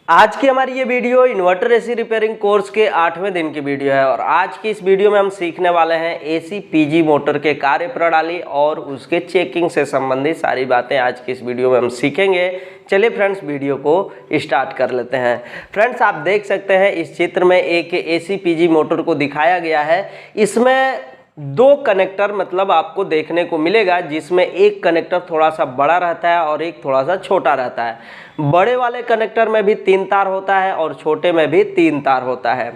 आज की हमारी ये video inverter AC repairing course के 8वें दिन की वीडियो है और आज की इस वीडियो में हम सीखने वाले हैं एसी पीजी मोटर के कार्य प्रणाली और उसके चेकिंग से संबंधित सारी बातें आज की इस वीडियो में हम सीखेंगे। चलिए फ्रेंड्स वीडियो को स्टार्ट कर लेते हैं। फ्रेंड्स आप देख सकते हैं इस चित्र में एक एसी पीजी मोटर को दिखाया गया है। इसमें दो कनेक्टर मतलब आपको देखने को मिलेगा, जिसमें एक कनेक्टर थोड़ा सा बड़ा रहता है और एक थोड़ा सा छोटा रहता है। बड़े वाले कनेक्टर में भी 3 तार होता है और छोटे में भी 3 तार होता है।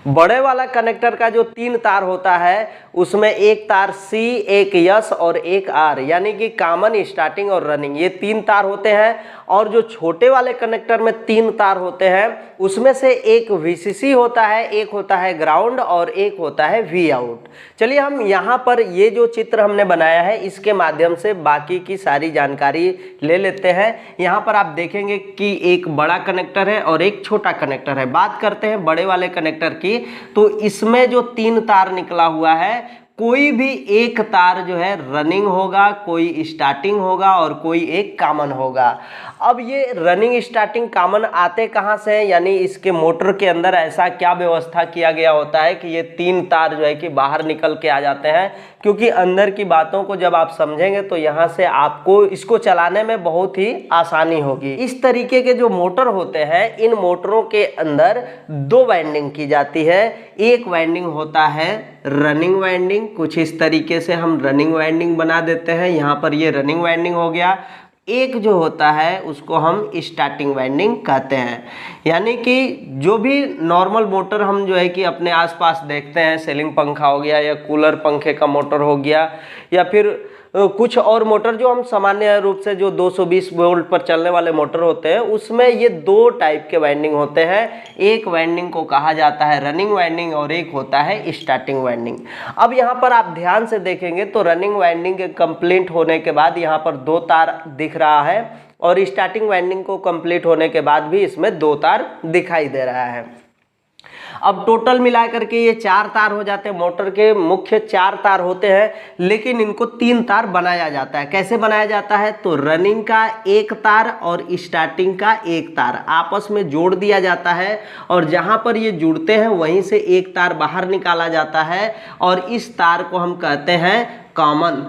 बड़े वाला कनेक्टर का जो 3 तार होता है उसमें एक तार सी, एक यस और एक आर, यानी कि कॉमन, स्टार्टिंग और रनिंग, ये 3 तार होते हैं। और जो छोटे वाले कनेक्टर में 3 तार होते हैं उसमें से एक वीसीसी होता है, एक होता है ग्राउंड और एक होता है वी आउट। चलिए हम यहाँ पर ये जो चित्र हमने बनाया है इसके माध्यम से बाकी की सारी जानकारी ले लेते हैं। यहाँ पर आप देखेंगे कि एक बड़ा कनेक्टर है और एक छोटा कनेक्टर है। बात करते हैं बड़े वाले कनेक्टर की, तो इसमें जो 3 तार निकला हुआ है, कोई भी एक तार जो है रनिंग होगा, कोई स्टार्टिंग होगा और कोई एक कॉमन होगा। अब ये रनिंग, स्टार्टिंग, कॉमन आते कहाँ से हैं, यानी इसके मोटर के अंदर ऐसा क्या व्यवस्था किया गया होता है कि ये 3 तार जो है कि बाहर निकल के आ जाते हैं। क्योंकि अंदर की बातों को जब आप समझेंगे तो यहाँ से आपको इसको चलाने में बहुत ही आसानी होगी। इस तरीके के जो मोटर होते हैं, इन मोटरों के अंदर 2 वाइंडिंग की जाती है। एक वाइंडिंग होता है रनिंग वाइंडिंग, कुछ इस तरीके से हम रनिंग वाइंडिंग बना देते हैं। यहाँ पर ये रनिंग वाइंडिंग हो गया। एक जो होता है उसको हम स्टार्टिंग वाइंडिंग कहते हैं। यानी कि जो भी नॉर्मल मोटर हम जो है कि अपने आसपास देखते हैं, सीलिंग पंखा हो गया या कूलर पंखे का मोटर हो गया या फिर कुछ और मोटर जो हम सामान्य रूप से जो 220 वोल्ट पर चलने वाले मोटर होते हैं, उसमें ये 2 टाइप के वाइंडिंग होते हैं। एक वाइंडिंग को कहा जाता है रनिंग वाइंडिंग और एक होता है स्टार्टिंग वाइंडिंग। अब यहाँ पर आप ध्यान से देखेंगे तो रनिंग वाइंडिंग के कंप्लीट होने के बाद यहाँ पर 2 तार दिख रहा है और स्टार्टिंग वाइंडिंग को कंप्लीट होने के बाद भी इसमें 2 तार दिखाई दे रहा है। अब टोटल मिला करके ये 4 तार हो जाते हैं। मोटर के मुख्य 4 तार होते हैं, लेकिन इनको 3 तार बनाया जाता है। कैसे बनाया जाता है, तो रनिंग का 1 तार और स्टार्टिंग का 1 तार आपस में जोड़ दिया जाता है और जहां पर ये जुड़ते हैं वहीं से 1 तार बाहर निकाला जाता है और इस तार को हम कहते हैं कॉमन।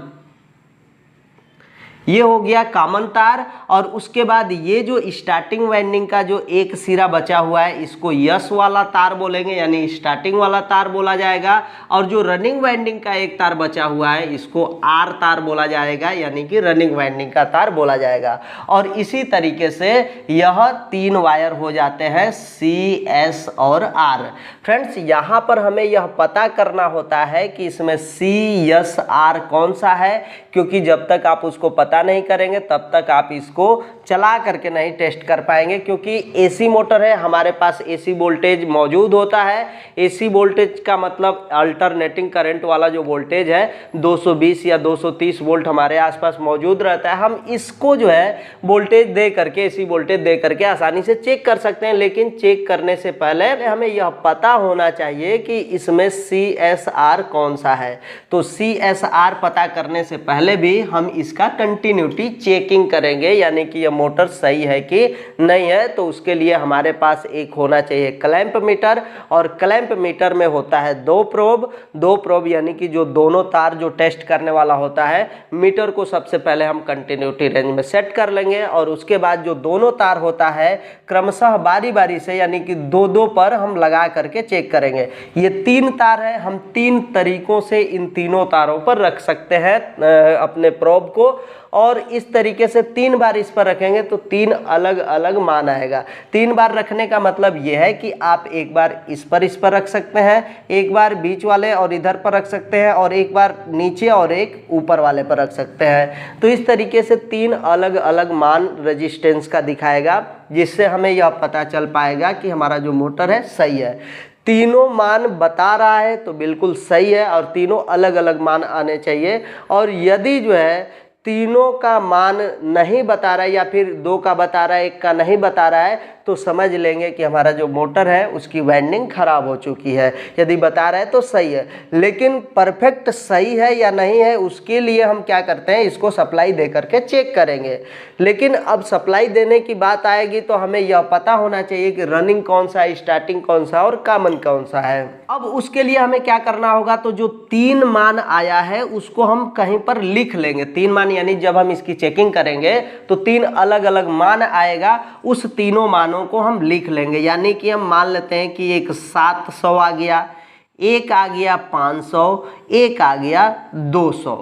ये हो गया कॉमन तार। और उसके बाद ये जो स्टार्टिंग वाइंडिंग का जो एक सिरा बचा हुआ है इसको यस वाला तार बोलेंगे, यानी स्टार्टिंग वाला तार बोला जाएगा। और जो रनिंग वाइंडिंग का 1 तार बचा हुआ है इसको आर तार बोला जाएगा, यानी कि रनिंग वाइंडिंग का तार बोला जाएगा। और इसी तरीके से यह 3 वायर हो जाते हैं सी, एस और आर। फ्रेंड्स यहाँ पर हमें यह पता करना होता है कि इसमें सी, एस, आर कौन सा है, क्योंकि जब तक आप उसको पता नहीं करेंगे तब तक आप इसको चला करके नहीं टेस्ट कर पाएंगे। क्योंकि एसी मोटर है, हमारे पास एसी वोल्टेज मौजूद होता है। एसी वोल्टेज का मतलब अल्टरनेटिंग करंट वाला जो वोल्टेज है 220 या 230 वोल्ट हमारे आसपास मौजूद रहता है। हम इसको जो है वोल्टेज दे करके, एसी वोल्टेज दे करके आसानी से चेक कर सकते हैं। लेकिन चेक करने से पहले हमें यह पता होना चाहिए कि इसमें CSR कौन सा है। तो CSR पता करने से पहले भी हम इसका कंटिन्यूटी चेकिंग करेंगे, यानी कि यह मोटर सही है कि नहीं है। तो उसके लिए हमारे पास एक होना चाहिए क्लैंप मीटर, और क्लैंप मीटर में होता है 2 प्रोब, यानी कि जो दोनों तार जो टेस्ट करने वाला होता है। मीटर को सबसे पहले हम कंटिन्यूटी रेंज में सेट कर लेंगे और उसके बाद जो दोनों तार होता है क्रमशः बारी बारी से, यानी कि 2-2 पर हम लगा करके चेक करेंगे। ये 3 तार है, हम 3 तरीकों से इन तीनों तारों पर रख सकते हैं अपने प्रोब को। और इस तरीके से 3 बार इस पर रखेंगे तो 3 अलग अलग मान आएगा। 3 बार रखने का मतलब यह है कि आप एक बार इस पर रख सकते हैं, एक बार बीच वाले और इधर पर रख सकते हैं, और एक बार नीचे और एक ऊपर वाले पर रख सकते हैं। तो इस तरीके से 3 अलग अलग मान रेजिस्टेंस का दिखाएगा, जिससे हमें यह पता चल पाएगा कि हमारा जो मोटर है सही है। तीनों मान बता रहा है तो बिल्कुल सही है और तीनों अलग अलग मान आने चाहिए। और यदि जो है तीनों का मान नहीं बता रहा है या फिर 2 का बता रहा है, 1 का नहीं बता रहा है, तो समझ लेंगे कि हमारा जो मोटर है उसकी वाइंडिंग खराब हो चुकी है। यदि बता रहा है तो सही है, लेकिन परफेक्ट सही है या नहीं है उसके लिए हम क्या करते हैं, इसको सप्लाई दे करके चेक करेंगे। लेकिन अब सप्लाई देने की बात आएगी तो हमें यह पता होना चाहिए कि रनिंग कौन सा है, स्टार्टिंग कौन सा और कॉमन कौन सा है। अब उसके लिए हमें क्या करना होगा, तो जो 3 मान आया है उसको हम कहीं पर लिख लेंगे। 3 मान यानी जब हम इसकी चेकिंग करेंगे तो 3 अलग अलग मान आएगा, उस तीनों मानों को हम लिख लेंगे। यानी कि हम मान लेते हैं कि एक 700 आ गया, एक आ गया 500, एक आ गया 200।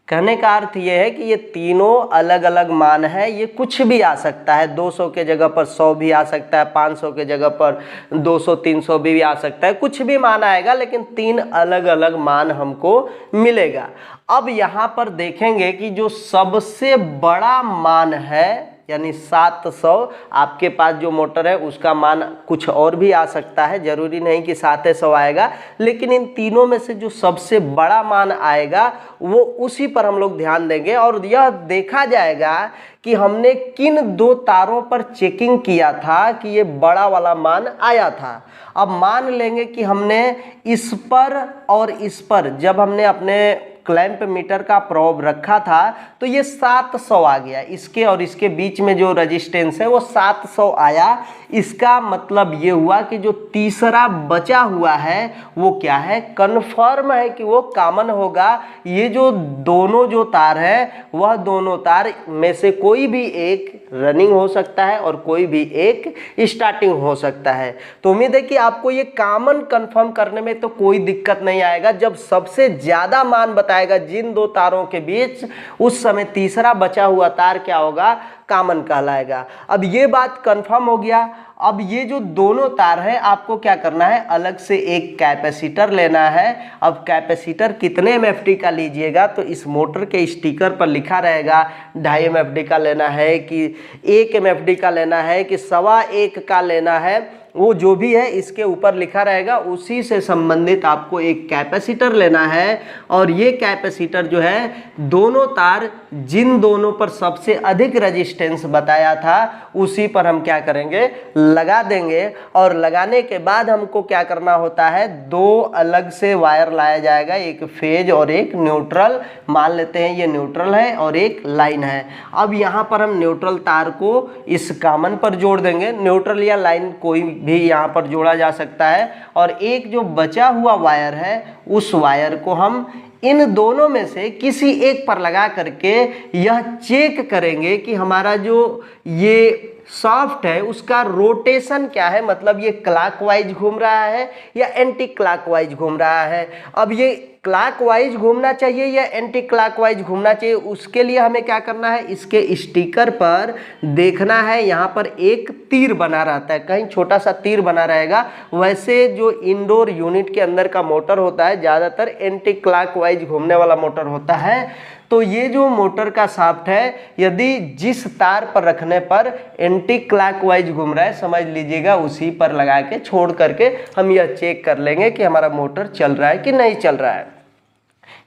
कहने का अर्थ ये है कि ये तीनों अलग अलग मान है, ये कुछ भी आ सकता है। 200 के जगह पर 100 भी आ सकता है, 500 के जगह पर 200 300 भी आ सकता है, कुछ भी मान आएगा, लेकिन 3 अलग अलग मान हमको मिलेगा। अब यहाँ पर देखेंगे कि जो सबसे बड़ा मान है यानी 700, आपके पास जो मोटर है उसका मान कुछ और भी आ सकता है, जरूरी नहीं कि 700 आएगा, लेकिन इन तीनों में से जो सबसे बड़ा मान आएगा वो उसी पर हम लोग ध्यान देंगे और यह देखा जाएगा कि हमने किन 2 तारों पर चेकिंग किया था कि ये बड़ा वाला मान आया था। अब मान लेंगे कि हमने इस पर और इस पर जब हमने अपने क्लैंप मीटर का प्रोब रखा था तो ये 700 आ गया, इसके और इसके बीच में जो रेजिस्टेंस है वो 700 आया। इसका मतलब ये हुआ कि जो तीसरा बचा हुआ है वो क्या है, कन्फर्म है कि वो कॉमन होगा। ये जो दोनों जो तार है वह दोनों तार में से कोई भी एक रनिंग हो सकता है और कोई भी एक स्टार्टिंग हो सकता है। तो उम्मीद है कि आपको ये कॉमन कंफर्म करने में तो कोई दिक्कत नहीं आएगा। जब सबसे ज्यादा मान बताएगा जिन 2 तारों के बीच, उस समय तीसरा बचा हुआ तार क्या होगा, कॉमन कहलाएगा। अब ये बात कंफर्म हो गया। अब ये जो दोनों तार है आपको क्या करना है, अलग से एक कैपेसिटर लेना है। अब कैपेसिटर कितने MFD का लीजिएगा, तो इस मोटर के स्टिकर पर लिखा रहेगा 2.5 MFD का लेना है कि 1 MFD का लेना है कि 1.25 का लेना है, वो जो भी है इसके ऊपर लिखा रहेगा। उसी से संबंधित आपको एक कैपेसिटर लेना है और ये कैपेसिटर जो है दोनों तार जिन दोनों पर सबसे अधिक रेजिस्टेंस बताया था उसी पर हम क्या करेंगे, लगा देंगे। और लगाने के बाद हमको क्या करना होता है, 2 अलग से वायर लाया जाएगा, एक फेज और एक न्यूट्रल। मान लेते हैं ये न्यूट्रल है और एक लाइन है। अब यहाँ पर हम न्यूट्रल तार को इस कॉमन पर जोड़ देंगे, न्यूट्रल या लाइन कोई भी यहाँ पर जोड़ा जा सकता है। और एक जो बचा हुआ वायर है उस वायर को हम इन दोनों में से किसी एक पर लगा करके यह चेक करेंगे कि हमारा जो ये शाफ्ट है उसका रोटेशन क्या है, मतलब ये क्लॉकवाइज घूम रहा है या एंटी क्लॉकवाइज घूम रहा है। अब ये क्लॉकवाइज घूमना चाहिए या एंटी क्लॉकवाइज घूमना चाहिए, उसके लिए हमें क्या करना है, इसके स्टिकर पर देखना है। यहाँ पर एक तीर बना रहता है, कहीं छोटा सा तीर बना रहेगा। वैसे जो इंडोर यूनिट के अंदर का मोटर होता है ज़्यादातर एंटी क्लॉकवाइज घूमने वाला मोटर होता है। तो ये जो मोटर का शाफ्ट है यदि जिस तार पर रखने पर एंटी क्लॉकवाइज घूम रहा है, समझ लीजिएगा उसी पर लगा के छोड़ करके हम यह चेक कर लेंगे कि हमारा मोटर चल रहा है कि नहीं चल रहा है।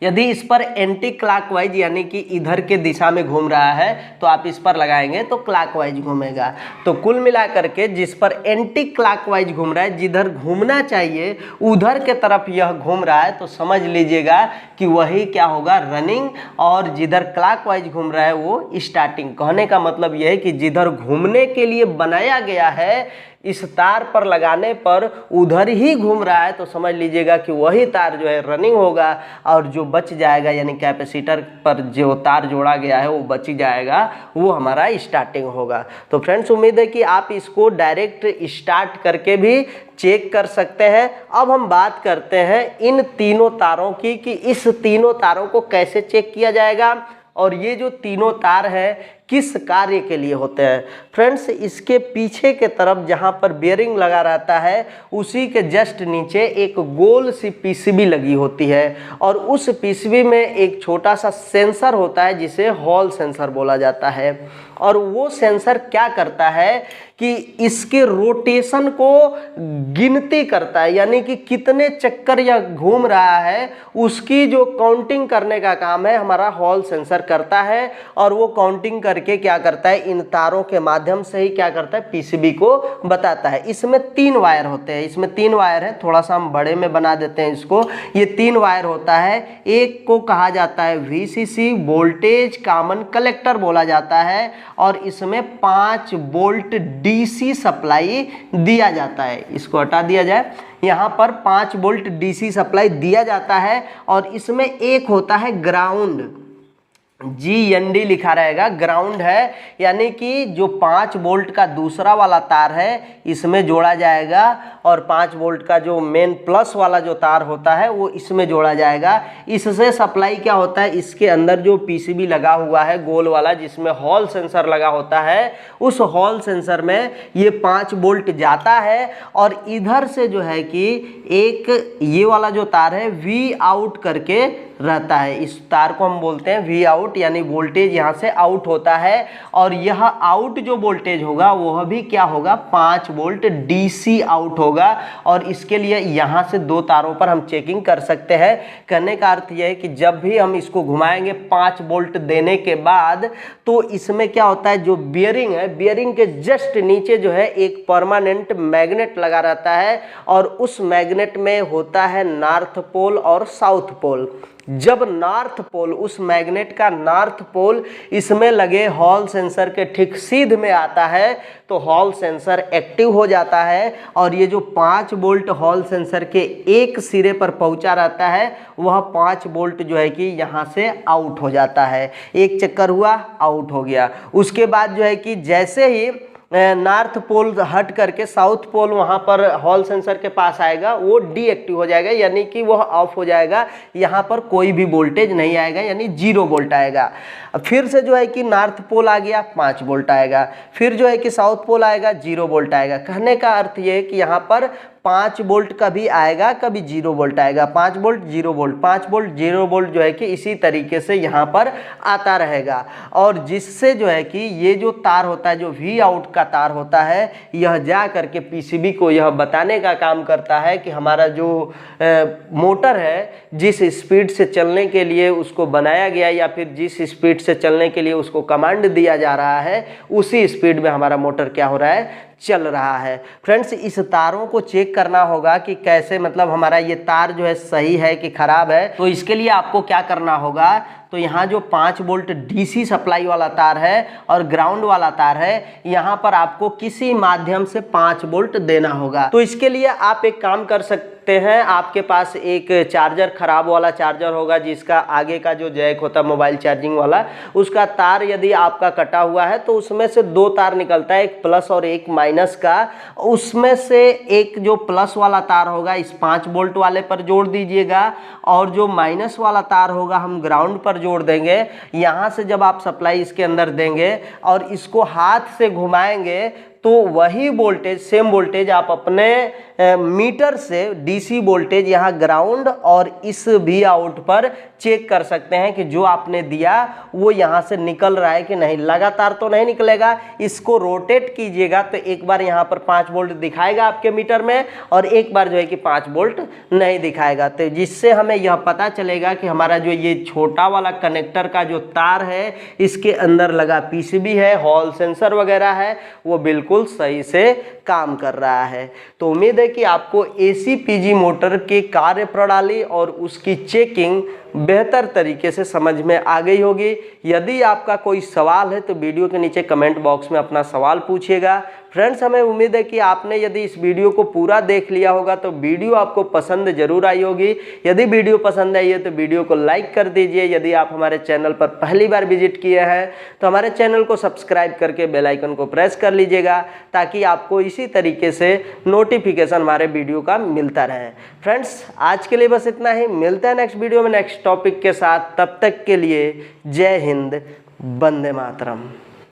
यदि इस पर एंटी क्लॉकवाइज यानी कि इधर के दिशा में घूम रहा है तो आप इस पर लगाएंगे तो क्लॉकवाइज घूमेगा। तो कुल मिलाकर के जिस पर एंटी क्लॉकवाइज घूम रहा है, जिधर घूमना चाहिए उधर के तरफ यह घूम रहा है, तो समझ लीजिएगा कि वही क्या होगा, रनिंग। और जिधर क्लॉकवाइज घूम रहा है वो स्टार्टिंग। कहने का मतलब यह है कि जिधर घूमने के लिए बनाया गया है इस तार पर लगाने पर उधर ही घूम रहा है, तो समझ लीजिएगा कि वही तार जो है रनिंग होगा और जो बच जाएगा यानी कैपेसिटर पर जो तार जोड़ा गया है वो बच जाएगा, वो हमारा स्टार्टिंग होगा। तो फ्रेंड्स उम्मीद है कि आप इसको डायरेक्ट स्टार्ट करके भी चेक कर सकते हैं। अब हम बात करते हैं इन तीनों तारों की कि इस तीनों तारों को कैसे चेक किया जाएगा और ये जो तीनों तार है किस कार्य के लिए होते हैं। फ्रेंड्स, इसके पीछे के तरफ जहां पर बेयरिंग लगा रहता है उसी के जस्ट नीचे एक गोल सी पीसीबी लगी होती है और उस पीसीबी में एक छोटा सा सेंसर होता है जिसे हॉल सेंसर बोला जाता है। और वो सेंसर क्या करता है कि इसके रोटेशन को गिनती करता है, यानी कि कितने चक्कर यह घूम रहा है उसकी जो काउंटिंग करने का काम है हमारा हॉल सेंसर करता है। और वो काउंटिंग करके क्या करता है, इन तारों के माध्यम से ही क्या करता है, पीसीबी को बताता है। इसमें 3 वायर होते हैं, इसमें 3 वायर है, थोड़ा सा हम बड़े में बना देते हैं इसको। ये 3 वायर होता है, एक को कहा जाता है वीसीसी वोल्टेज कॉमन कलेक्टर बोला जाता है और इसमें 5 वोल्ट डीसी सप्लाई दिया जाता है। इसको हटा दिया जाए, यहाँ पर 5 वोल्ट डीसी सप्लाई दिया जाता है और इसमें एक होता है ग्राउंड, GND लिखा रहेगा, ग्राउंड है, यानी कि जो 5 वोल्ट का दूसरा वाला तार है इसमें जोड़ा जाएगा और 5 वोल्ट का जो मेन प्लस वाला जो तार होता है वो इसमें जोड़ा जाएगा। इससे सप्लाई क्या होता है, इसके अंदर जो पीसीबी लगा हुआ है गोल वाला जिसमें हॉल सेंसर लगा होता है, उस हॉल सेंसर में ये 5 वोल्ट जाता है और इधर से जो है कि एक ये वाला जो तार है वी आउट करके रहता है। इस तार को हम बोलते हैं वी आउट, यानी वोल्टेज यहाँ से आउट होता है और यह आउट जो वोल्टेज होगा वह भी क्या होगा, 5 वोल्ट डीसी आउट होगा। और इसके लिए यहाँ से 2 तारों पर हम चेकिंग कर सकते हैं। कहने का अर्थ यह है कि जब भी हम इसको घुमाएंगे 5 वोल्ट देने के बाद, तो इसमें क्या होता है, जो बियरिंग है, बियरिंग के जस्ट नीचे जो है एक परमानेंट मैग्नेट लगा रहता है और उस मैग्नेट में होता है नॉर्थ पोल और साउथ पोल। जब नॉर्थ पोल, उस मैग्नेट का नॉर्थ पोल इसमें लगे हॉल सेंसर के ठीक सीध में आता है तो हॉल सेंसर एक्टिव हो जाता है और ये जो 5 वोल्ट हॉल सेंसर के एक सिरे पर पहुंचा रहता है वह 5 वोल्ट जो है कि यहाँ से आउट हो जाता है। एक चक्कर हुआ, आउट हो गया। उसके बाद जो है कि जैसे ही नॉर्थ पोल हट करके साउथ पोल वहाँ पर हॉल सेंसर के पास आएगा वो डीएक्टिव हो जाएगा, यानी कि वह ऑफ हो जाएगा। यहाँ पर कोई भी वोल्टेज नहीं आएगा, यानी 0 वोल्ट आएगा। फिर से जो है कि नॉर्थ पोल आ गया, 5 वोल्ट आएगा। फिर जो है कि साउथ पोल आएगा, 0 वोल्ट आएगा। कहने का अर्थ ये है कि यहाँ पर 5 वोल्ट कभी आएगा, कभी 0 वोल्ट आएगा, 5 वोल्ट 0 वोल्ट, 5 वोल्ट 0 वोल्ट जो है कि इसी तरीके से यहाँ पर आता रहेगा। और जिससे जो है कि ये जो तार होता है, जो वी आउट का तार होता है, यह जा करके पीसीबी को यह बताने का काम करता है कि हमारा जो मोटर है जिस स्पीड से चलने के लिए उसको बनाया गया या फिर जिस स्पीड से चलने के लिए उसको कमांड दिया जा रहा है उसी स्पीड में हमारा मोटर क्या हो रहा है, चल रहा है। फ्रेंड्स, इस तारों को चेक करना होगा कि कैसे, मतलब हमारा ये तार जो है सही है कि खराब है। तो इसके लिए आपको क्या करना होगा, तो यहाँ जो 5 वोल्ट डीसी सप्लाई वाला तार है और ग्राउंड वाला तार है, यहाँ पर आपको किसी माध्यम से 5 वोल्ट देना होगा। तो इसके लिए आप एक काम कर सकते हैं, आपके पास एक चार्जर, खराब वाला चार्जर होगा जिसका आगे का जो जैक होता है मोबाइल चार्जिंग वाला, उसका तार यदि आपका कटा हुआ है तो उसमें से 2 तार निकलता है, एक प्लस और एक माइनस का। उसमें से एक जो प्लस वाला तार होगा इस 5 वोल्ट वाले पर जोड़ दीजिएगा और जो माइनस वाला तार होगा हम ग्राउंड पर जोड़ देंगे। यहाँ से जब आप सप्लाई इसके अंदर देंगे और इसको हाथ से घुमाएंगे तो वही वोल्टेज, सेम वोल्टेज आप अपने मीटर से डीसी वोल्टेज यहाँ ग्राउंड और इस वी आउट पर चेक कर सकते हैं कि जो आपने दिया वो यहाँ से निकल रहा है कि नहीं। लगातार तो नहीं निकलेगा, इसको रोटेट कीजिएगा तो एक बार यहाँ पर 5 वोल्ट दिखाएगा आपके मीटर में और एक बार जो है कि 5 वोल्ट नहीं दिखाएगा। तो जिससे हमें यह पता चलेगा कि हमारा जो ये छोटा वाला कनेक्टर का जो तार है इसके अंदर लगा पीसीबी है, हॉल सेंसर वगैरह है, वो बिल्कुल सही से काम कर रहा है। तो उम्मीद है कि आपको एसी पीजी मोटर के कार्य प्रणाली और उसकी चेकिंग बेहतर तरीके से समझ में आ गई होगी। यदि आपका कोई सवाल है तो वीडियो के नीचे कमेंट बॉक्स में अपना सवाल पूछिएगा। फ्रेंड्स, हमें उम्मीद है कि आपने यदि इस वीडियो को पूरा देख लिया होगा तो वीडियो आपको पसंद जरूर आई होगी। यदि वीडियो पसंद आई है तो वीडियो को लाइक कर दीजिए। यदि आप हमारे चैनल पर पहली बार विजिट किए हैं तो हमारे चैनल को सब्सक्राइब करके बेल आइकन को प्रेस कर लीजिएगा ताकि आपको इसी तरीके से नोटिफिकेशन हमारे वीडियो का मिलता रहे। फ्रेंड्स, आज के लिए बस इतना ही। मिलते हैं नेक्स्ट वीडियो में नेक्स्ट टॉपिक के साथ। तब तक के लिए जय हिंद, वंदे मातरम।